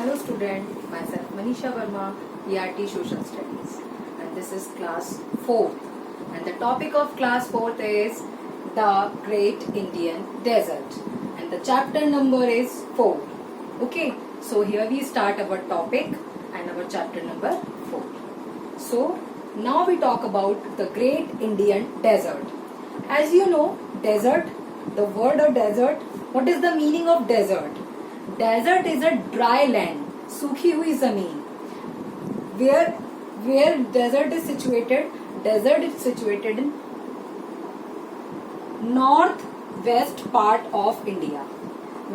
Hello student, myself Manisha Verma, ERT Social Studies, and this is class 4th, and the topic of class 4th is the Great Indian Desert, and the chapter number is 4. Okay, so here we start our topic and our chapter number 4. So now we talk about the Great Indian Desert. As you know, desert, the word of desert, what is the meaning of desert? Desert is a dry land, सूखी हुई जमीन. Where desert is situated? Desert is situated in northwest part of India.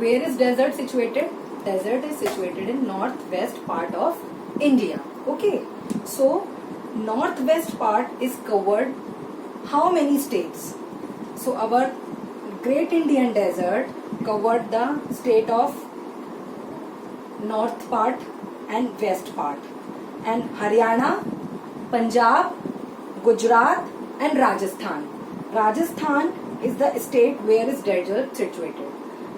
Where is desert situated? Desert is situated in northwest part of India. Okay, so northwest part is covered how many states? So our Great Indian Desert covered the state of north part and west part, and Haryana, Punjab, Gujarat and Rajasthan. Rajasthan is the state where is desert situated.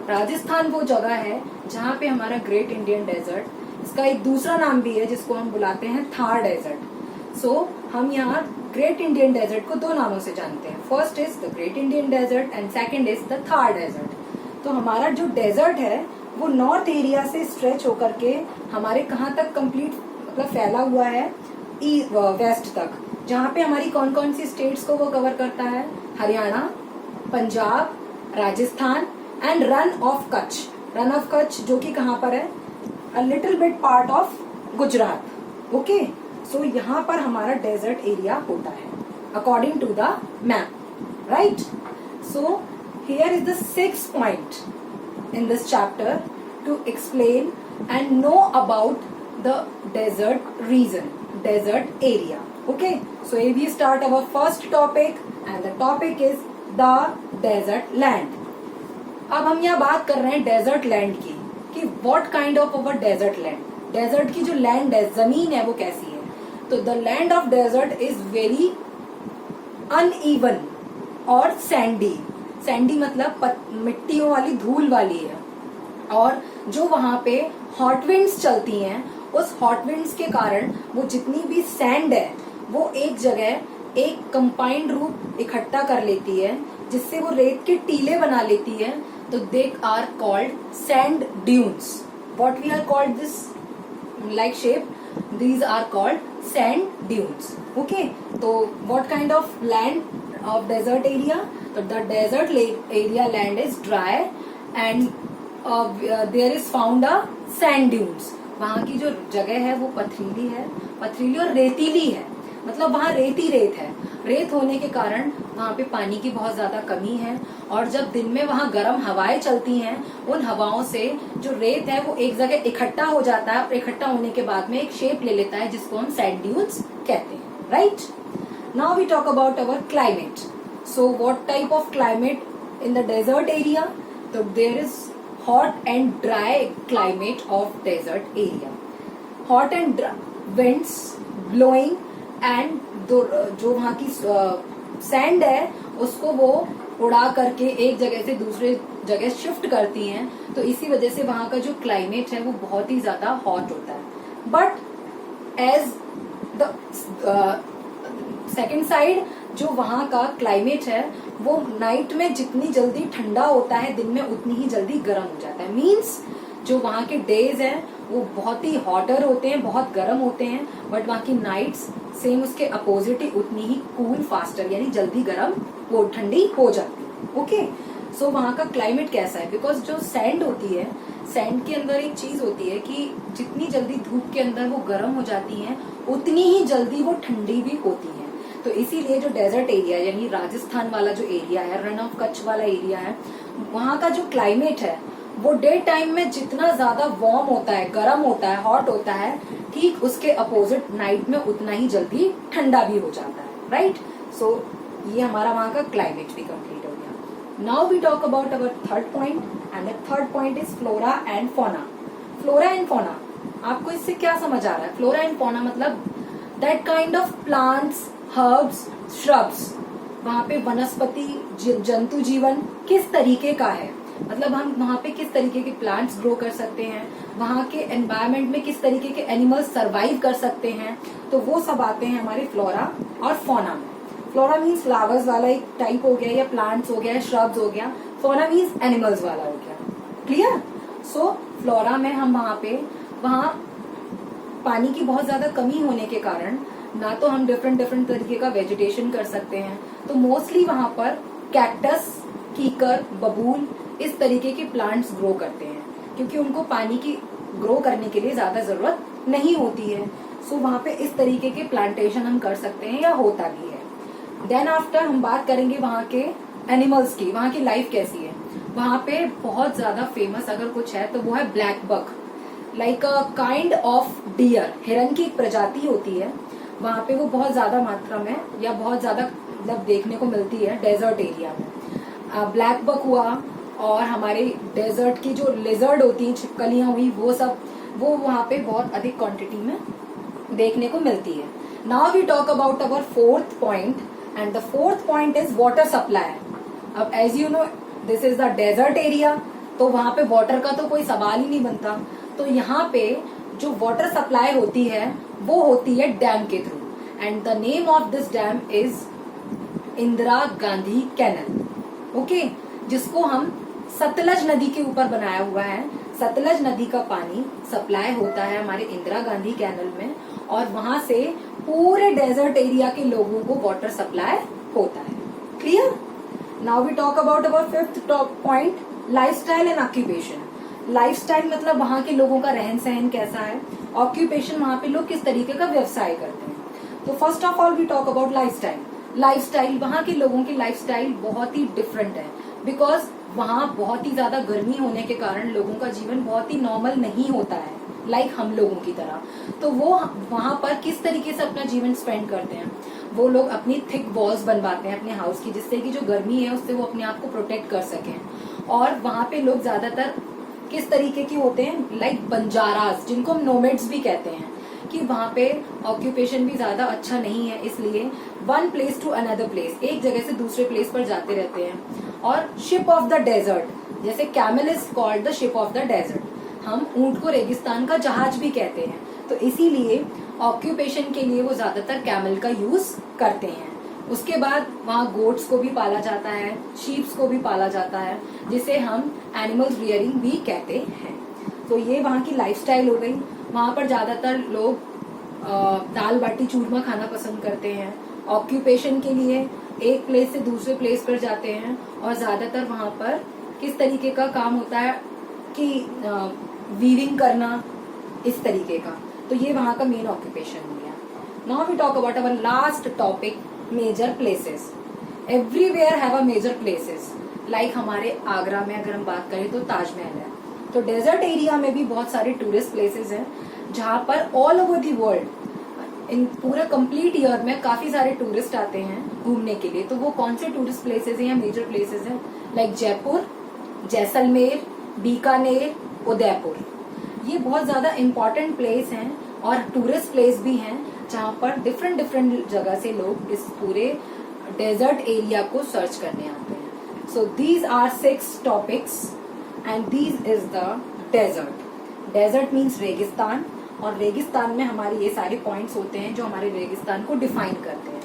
Rajasthan वो जगह है जहाँ पे हमारा great Indian desert, इसका एक दूसरा नाम भी है जिसको हम बुलाते हैं थार डेजर्ट. सो हम यहाँ ग्रेट इंडियन डेजर्ट को दो नामों से जानते हैं. First is the great Indian desert and second is the Thar desert. तो हमारा जो डेजर्ट है वो नॉर्थ एरिया से स्ट्रेच होकर के हमारे कहाँ तक कंप्लीट मतलब फैला हुआ है, वेस्ट तक, जहाँ पे हमारी कौन कौन सी स्टेट्स को वो कवर करता है? Haryana, Punjab, Rajasthan and Rann of Kutch. Rann of Kutch जो कि कहाँ पर है? A little bit part of Gujarat. Okay, so यहाँ पर हमारा डेजर्ट एरिया होता है according to the map, right? So here is the 6th point in this chapter to explain and know about the desert region, desert area. Okay, so here we start our first topic and the topic is the desert land. अब हम यहाँ बात कर रहे हैं desert land की कि what kind of our desert land. Desert की जो लैंड है, जमीन है, वो कैसी है? तो the land of desert is very uneven और sandy. सैंडी मतलब मिट्टियों वाली, धूल वाली है. और जो वहां पे हॉट विंड्स चलती हैं, उस हॉट विंड्स के कारण वो जितनी भी सैंड है वो एक जगह एक कंपाइंड रूप इकट्ठा कर लेती है, जिससे वो रेत के टीले बना लेती है. तो they are called sand dunes. What we are called this like shape, these are called sand dunes. Okay, so what kind of land of desert area? So the desert area land is dry and there is found a sand dunes. वहाँ की जो जगह है वो पथरीली और रेतीली है. मतलब वहाँ रेत ही रेत है. रेत होने के कारण वहाँ पे पानी की बहुत ज्यादा कमी है, और जब दिन में वहाँ गर्म हवाएं चलती हैं, उन हवाओं से जो रेत है वो एक जगह इकट्ठा हो जाता है, और इकट्ठा होने के बाद में एक शेप ले लेता है जिसको हम सैंड ड्यून्स कहते हैं, right? Now we talk about our climate. So what type of climate in the desert area? तो there is hot and dry climate of desert area. Hot and winds blowing and जो वहाँ की sand है उसको वो उड़ा करके एक जगह से दूसरे जगह शिफ्ट करती हैं. तो इसी वजह से वहाँ का जो क्लाइमेट है वो बहुत ही ज्यादा हॉट होता है. But as the second side, जो वहाँ का क्लाइमेट है वो नाइट में जितनी जल्दी ठंडा होता है, दिन में उतनी ही जल्दी गर्म हो जाता है. मीन्स जो वहाँ के डेज हैं वो बहुत ही हॉटर होते हैं, बहुत गर्म होते हैं, बट वहाँ की नाइट्स सेम उसके अपोजिट ही उतनी ही कूल, फास्टर, यानी जल्दी गर्म, वो ठंडी हो जाती है. ओके, सो वहाँ का क्लाइमेट कैसा है? बिकॉज जो सैंड होती है, सैंड के अंदर एक चीज होती है कि जितनी जल्दी धूप के अंदर वो गर्म हो जाती हैं, उतनी ही जल्दी वो ठंडी भी होती है. तो इसीलिए जो डेजर्ट एरिया यानी राजस्थान वाला जो एरिया है, रन ऑफ कच्छ वाला एरिया है, वहाँ का जो क्लाइमेट है वो डे टाइम में जितना ज्यादा वार्म होता है, गर्म होता है, हॉट होता है, ठीक उसके अपोजिट नाइट में उतना ही जल्दी ठंडा भी हो जाता है, राइट? सो ये हमारा वहाँ का क्लाइमेट भी कंप्लीट हो गया. Now we talk about our third point and the third point is flora and fauna. Flora and fauna, आपको इससे क्या समझ आ रहा है? फ्लोरा एंड फौना मतलब that kind of plants, herbs, shrubs. वहाँ पे वनस्पति, जंतु जीवन किस तरीके का है, मतलब हम वहाँ पे किस तरीके के प्लांट्स ग्रो कर सकते हैं, वहाँ के एनवायरमेंट में किस तरीके के एनिमल्स सरवाइव कर सकते हैं, तो वो सब आते हैं हमारे फ्लोरा और फौना में। फ्लोरा मीन्स फ्लावर्स वाला एक टाइप हो गया, या प्लांट्स हो गया, श्रब्स हो गया। फौना मीन्स एनिमल्स वाला हो गया। क्लियर? सो फ्लोरा में हम वहाँ पानी की बहुत ज्यादा कमी होने के कारण ना तो हम डिफरेंट तरीके का वेजिटेशन कर सकते हैं, तो मोस्टली वहां पर कैक्टस, कीकर, बबूल इस तरीके के प्लांट्स ग्रो करते हैं, क्योंकि उनको पानी की ग्रो करने के लिए ज्यादा जरूरत नहीं होती है। सो वहां पे इस तरीके के प्लांटेशन हम कर सकते हैं या होता भी है। देन आफ्टर हम बात करेंगे वहां के एनिमल्स की, वहां की लाइफ कैसी है। वहां पे बहुत ज्यादा फेमस अगर कुछ है तो वो है black buck, like a kind of deer, हिरन की एक प्रजाति होती है। वहां पे वो बहुत ज्यादा मात्रा में या बहुत ज्यादा मतलब देखने को मिलती है डेजर्ट एरिया में। ब्लैक बक हुआ, और हमारे डेजर्ट की जो लिजर्ड होती है, छिपकलियां हुई, वो सब वो वहां पे बहुत अधिक क्वांटिटी में देखने को मिलती है। Now we talk about our fourth point, and the fourth point is water supply. अब as you know this is the desert area, तो वहां पे वाटर का तो कोई सवाल ही नहीं बनता। तो यहाँ पे जो वाटर सप्लाई होती है वो होती है डैम के through, and the name of this dam is Indira Gandhi canal. Okay, जिसको हम सतलज नदी के ऊपर बनाया हुआ है। सतलज नदी का पानी सप्लाई होता है हमारे इंदिरा गांधी कैनल में, और वहां से पूरे डेजर्ट एरिया के लोगों को वाटर सप्लाई होता है। Clear? Now we talk about our fifth point, lifestyle and occupation. Lifestyle मतलब वहां के लोगों का रहन सहन कैसा है, ऑक्यूपेशन वहां पे लोग किस तरीके का व्यवसाय करते हैं। तो first of all we talk about lifestyle. वहां के लोगों की लाइफस्टाइल बहुत ही डिफरेंट है, बिकॉज वहां बहुत ही ज्यादा गर्मी होने के कारण लोगों का जीवन बहुत ही नॉर्मल नहीं होता है लाइक हम लोगों की तरह। तो वो वहां पर किस तरीके से अपना जीवन स्पेंड करते हैं, वो लोग अपनी थिक वॉल्स बनवाते हैं अपने हाउस की, जिससे कि जो गर्मी है उससे वो अपने आप को प्रोटेक्ट कर सकें। और वहां पे लोग ज्यादातर किस तरीके के होते हैं, लाइक बंजारास, जिनको हम नोमेड्स भी कहते हैं, कि वहां पे ऑक्यूपेशन भी ज्यादा अच्छा नहीं है, इसलिए one place to another place, एक जगह से दूसरे प्लेस पर जाते रहते हैं। और शिप ऑफ द डेजर्ट, जैसे camel is called the ship of the desert, हम ऊंट को रेगिस्तान का जहाज भी कहते हैं, तो इसीलिए ऑक्यूपेशन के लिए वो ज्यादातर कैमल का यूज करते हैं। उसके बाद वहाँ गोट्स को भी पाला जाता है, शीप्स को भी पाला जाता है, जिसे हम एनिमल रियरिंग भी कहते हैं। तो ये वहाँ की लाइफस्टाइल हो गई। वहाँ पर ज्यादातर लोग दाल बाटी चूरमा खाना पसंद करते हैं। ऑक्यूपेशन के लिए एक प्लेस से दूसरे प्लेस पर जाते हैं, और ज्यादातर वहाँ पर किस तरीके का काम होता है कि वीविंग करना, इस तरीके का। तो ये वहाँ का मेन ऑक्यूपेशन हो गया। Now we talk about our last topic, major places. Everywhere have a major places, like हमारे आगरा में अगर हम बात करें तो ताजमहल है। तो डेजर्ट एरिया में भी बहुत सारे टूरिस्ट प्लेसेस हैं, जहाँ पर all over the world in पूरे कंप्लीट ईयर में काफी सारे टूरिस्ट आते हैं घूमने के लिए। तो वो कौन से टूरिस्ट प्लेसेस हैं या मेजर प्लेसेस हैं, लाइक जयपुर, जैसलमेर, बीकानेर, उदयपुर। ये बहुत ज्यादा इम्पोर्टेंट प्लेस हैं और टूरिस्ट प्लेस भी हैं, जहाँ पर डिफरेंट जगह से लोग इस पूरे डेजर्ट एरिया को सर्च करने आते हैं। So these are 6 topics and these is the desert. Desert means रेगिस्तान, और रेगिस्तान में हमारे ये सारे पॉइंट्स होते हैं जो हमारे रेगिस्तान को डिफाइन करते हैं।